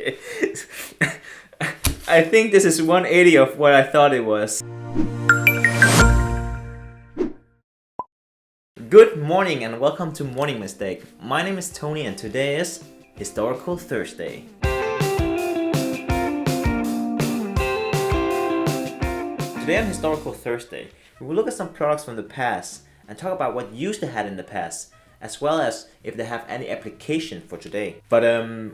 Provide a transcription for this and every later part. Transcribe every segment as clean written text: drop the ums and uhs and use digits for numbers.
Okay. I think this is 180 of what I thought it was. Good morning and welcome to Morning Mistake. My name is Tony and today is Historical Thursday. Today on Historical Thursday, we will look at some products from the past and talk about what used to have in the past, as well as if they have any application for today. But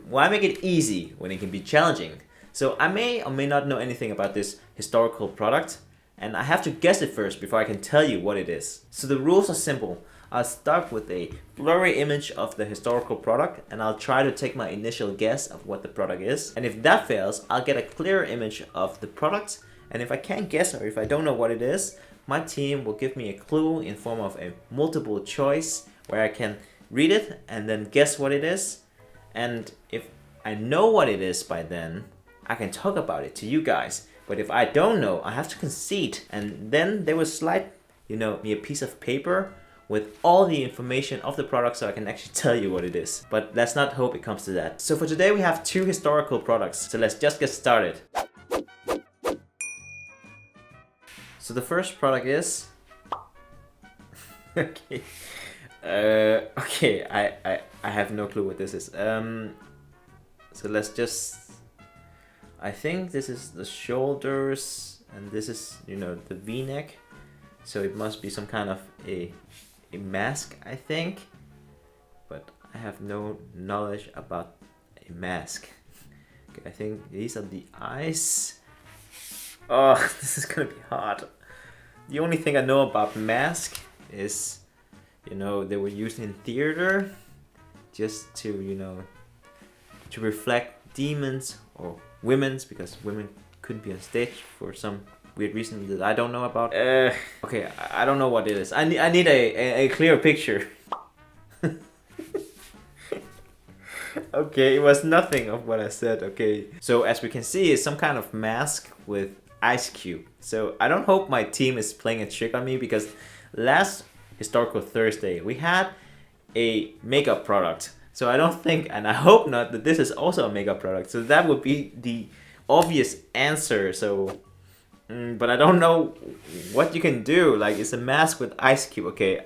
why make it easy when it can be challenging? So I may or may not know anything about this historical product, and I have to guess it first before I can tell you what it is. So the rules are simple. I'll start with a blurry image of the historical product, and I'll try to take my initial guess of what the product is. And if that fails, I'll get a clearer image of the product, and if I can't guess or if I don't know what it is, my team will give me a clue in form of a multiple choice where I can read it and then guess what it is. And if I know what it is by then, I can talk about it to you guys. But if I don't know, I have to concede, and then they will slide, me a piece of paper with all the information of the product so I can actually tell you what it is. But let's not hope it comes to that. So for today we have two historical products. So let's just get started. So the first product is okay. I have no clue what this is. So let's just. I think this is the shoulders, and this is the V-neck. So it must be some kind of a mask, I think. But I have no knowledge about a mask. Okay, I think these are the eyes. Oh, this is gonna be hard. The only thing I know about mask is, they were used in theater just to, to reflect demons or women's, because women couldn't be on stage for some weird reason that I don't know about. Okay, I don't know what it is. I need a clear picture. Okay, it was nothing of what I said. Okay, so as we can see, it's some kind of mask with ice cube. So I don't hope my team is playing a trick on me, because last Historical Thursday we had a makeup product. So I don't think, and I hope not, that this is also a makeup product. So that would be the obvious answer. So, but I don't know what you can do. Like, it's a mask with ice cube. Okay.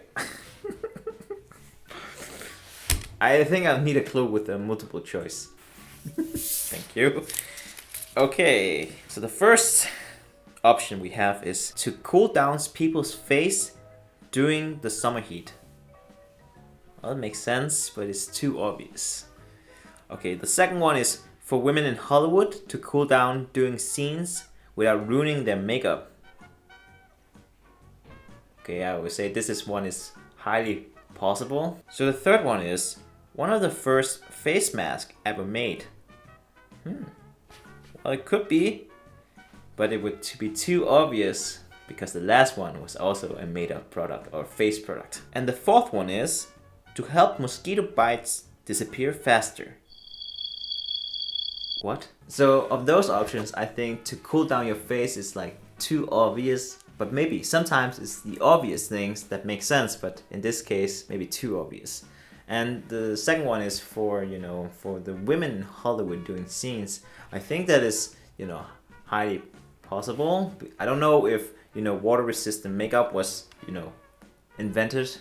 I think I'll need a clue with a multiple choice. Thank you. Okay, so the first option we have is to cool down people's face during the summer heat. Well, it makes sense, but it's too obvious. Okay, the second one is for women in Hollywood to cool down doing scenes without ruining their makeup. Okay, I would say this one is highly possible. So the third one is one of the first face masks ever made. Well, it could be, but it would be too obvious because the last one was also a made-up product or face product. And the fourth one is to help mosquito bites disappear faster. What? So of those options, I think to cool down your face is like too obvious, but maybe sometimes it's the obvious things that make sense, but in this case, maybe too obvious. And the second one is for, for the women in Hollywood doing scenes. I think that is, highly possible. I don't know if, water resistant makeup was, invented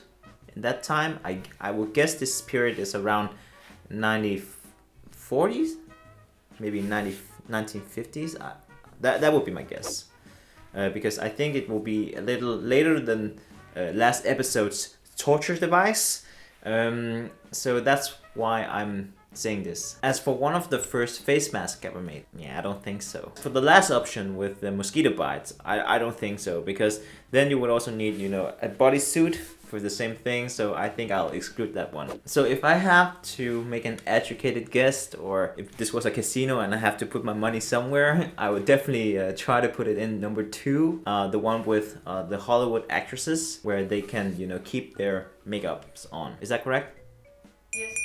in that time. I would guess this period is around 1940s, maybe 1950s. That would be my guess, because I think it will be a little later than last episode's torture device. So that's why I'm saying this. As for one of the first face masks ever made, yeah, I don't think so. For the last option with the mosquito bites, I don't think so, because then you would also need, a bodysuit for the same thing, so I think I'll exclude that one. So if I have to make an educated guess, or if this was a casino and I have to put my money somewhere, I would definitely try to put it in number 2, the one with the Hollywood actresses, where they can, keep their makeups on. Is that correct? Yes.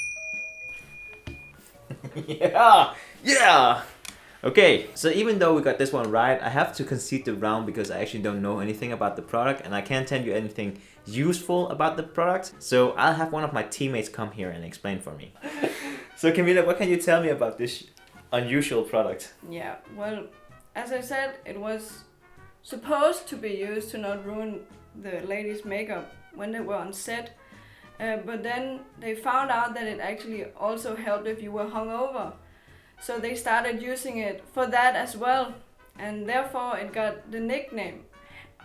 Yeah! Okay, so even though we got this one right, I have to concede the round because I actually don't know anything about the product and I can't tell you anything useful about the product. So I'll have one of my teammates come here and explain for me. So Camila, what can you tell me about this unusual product. Yeah, well, as I said, it was supposed to be used to not ruin the ladies' makeup when they were on set. But then they found out that it actually also helped if you were hungover. So they started using it for that as well. And therefore it got the nickname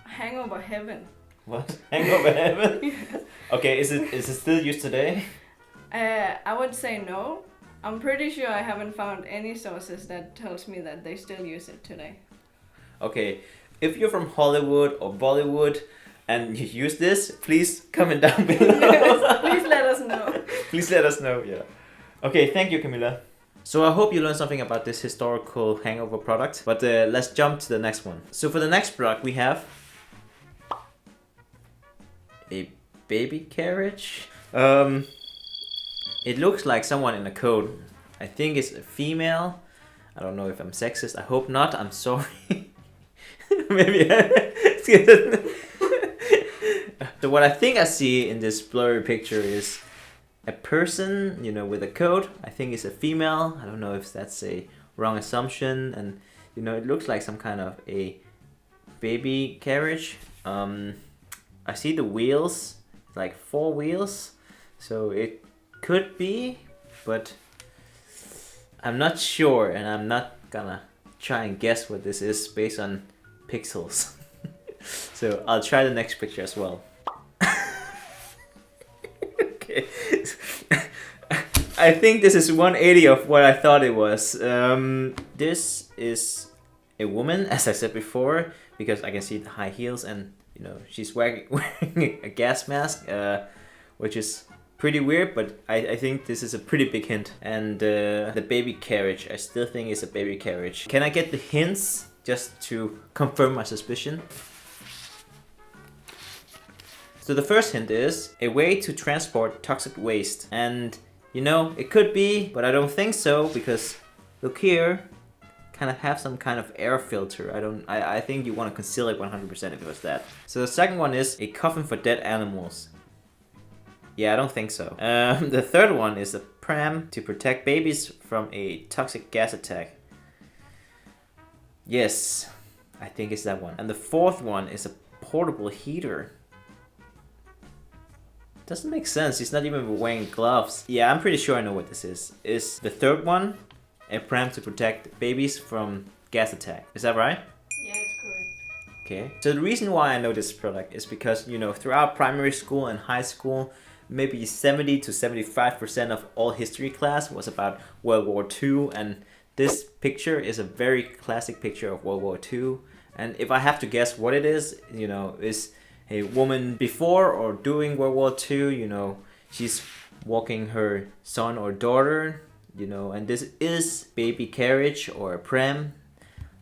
Hangover Heaven. What? Hangover Heaven? Okay, is it still used today? I would say no. I'm pretty sure I haven't found any sources that tells me that they still use it today. Okay, if you're from Hollywood or Bollywood and you use this, please comment down below. Please let us know. Please let us know, yeah. Okay, thank you, Camilla. So I hope you learned something about this historical hangover product, but let's jump to the next one. So for the next product we have a baby carriage. It looks like someone in a coat. I think it's a female. I don't know if I'm sexist. I hope not. I'm sorry. Maybe. So what I think I see in this blurry picture is a person, you know, with a coat. I think it's a female. I don't know if that's a wrong assumption. And, you know, it looks like some kind of a baby carriage. I see the wheels, like 4 wheels. So it could be, but I'm not sure. And I'm not gonna try and guess what this is based on pixels. So I'll try the next picture as well. Okay. I think this is 180 of what I thought it was. This is a woman, as I said before, because I can see the high heels and, you know, she's wearing a gas mask, which is pretty weird, but I think this is a pretty big hint. And the baby carriage, I still think it's a baby carriage. Can I get the hints just to confirm my suspicion? So the first hint is a way to transport toxic waste. And, you know, it could be, but I don't think so, because look here, kind of have some kind of air filter. I think you want to conceal it 100% if it was that. So the second one is a coffin for dead animals. Yeah, I don't think so. The third one is a pram to protect babies from a toxic gas attack. Yes, I think it's that one. And the fourth one is a portable heater. Doesn't make sense. He's not even wearing gloves. Yeah, I'm pretty sure I know what this is. Is the third one a pram to protect babies from gas attack? Is that right? Yeah, it's correct. Okay. So the reason why I know this product is because, you know, throughout primary school and high school, maybe 70 to 75% of all history class was about World War II, and this picture is a very classic picture of World War II. And if I have to guess what it is, you know, is a woman before or during World War II, you know, she's walking her son or daughter, you know, and this is baby carriage or a pram.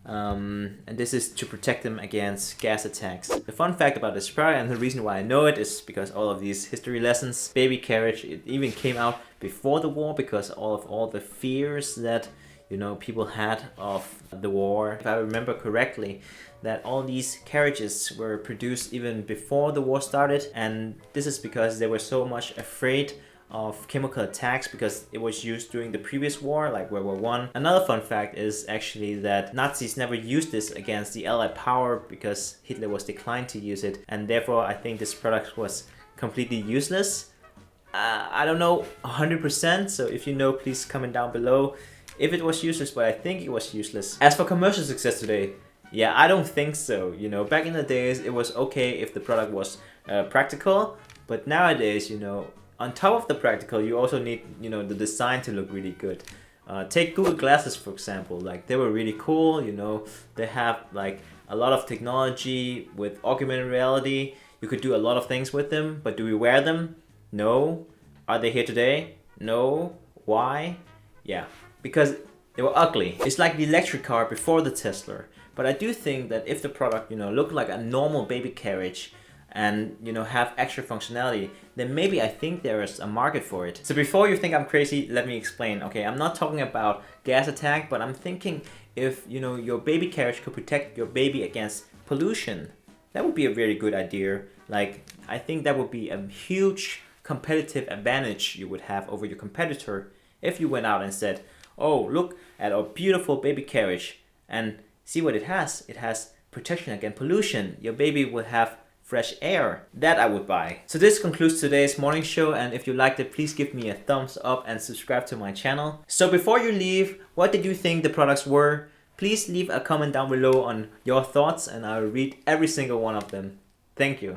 And this is to protect them against gas attacks. The fun fact about this product, and the reason why I know it, is because all of these history lessons, baby carriage, it even came out before the war because of all the fears that, you know, people had of the war. If I remember correctly, that all these carriages were produced even before the war started, and this is because they were so much afraid of chemical attacks because it was used during the previous war, like World War One. Another fun fact is actually that Nazis never used this against the Allied power because Hitler was declined to use it, and therefore I think this product was completely useless. I don't know 100%, so if you know, please comment down below if it was useless, but I think it was useless. As for commercial success today, yeah, I don't think so. You know, back in the days, it was okay if the product was practical, but nowadays, you know, on top of the practical, you also need, you know, the design to look really good. Take Google Glasses, for example. Like, they were really cool, you know, they have like a lot of technology with augmented reality. You could do a lot of things with them, but do we wear them? No. Are they here today? No. Why? Yeah, because they were ugly. It's like the electric car before the Tesla. But I do think that if the product, you know, looked like a normal baby carriage and, you know, have extra functionality, then maybe I think there is a market for it. So before you think I'm crazy, let me explain. Okay, I'm not talking about gas attack, but I'm thinking if, you know, your baby carriage could protect your baby against pollution, that would be a very good idea. Like, I think that would be a huge competitive advantage you would have over your competitor if you went out and said, oh, look at our beautiful baby carriage, and see what it has. It has protection against pollution. Your baby will have fresh air. That I would buy. So this concludes today's morning show, and if you liked it, please give me a thumbs up and subscribe to my channel. So before you leave, what did you think the products were? Please leave a comment down below on your thoughts, and I will read every single one of them. Thank you.